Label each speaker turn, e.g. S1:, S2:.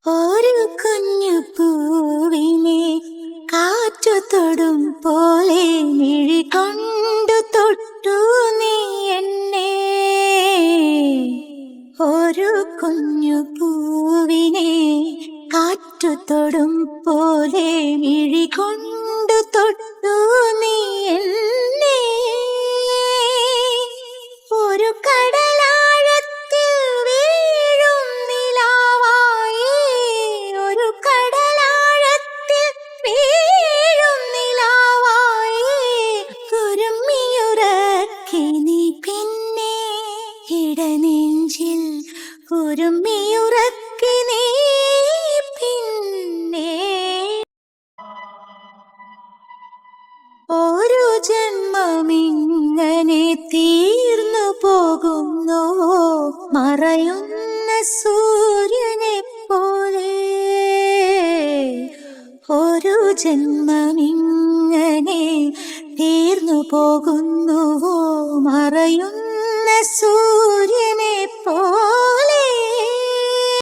S1: ഒരു കുഞ്ഞു പൂവിനെ കാറ്റു തൊടും പോലെ മിഴികൊണ്ടു തൊട്ടു നീ എന്നെ. ഒരു കുഞ്ഞു പൂവിനെ കാറ്റു തൊടും പോലെ മിഴികൊണ്ടു തൊട്ടു നീ എന്നെ. ഒരു കടലാഴത്തിൽ വീഴും നിലാവായി, ഒരു കടലാഴത്തിൽ വീഴും നിലാവായി കുരുമ്മിയുറക്കി നീ പിന്നെ ഇടനെഞ്ചിൽ കുരുമ്മിയുറക്കി നീ പിന്നെ. ഒരു ജന്മമിങ്ങനെ തീർന്നു പോകുന്നു മറയുന്ന സൂര്യനെ പോലെ. ഒരു ജന്മമിങ്ങനെ തീർന്നു പോകുന്നുവോ മറയുന്ന സൂര്യനെ പോലെ.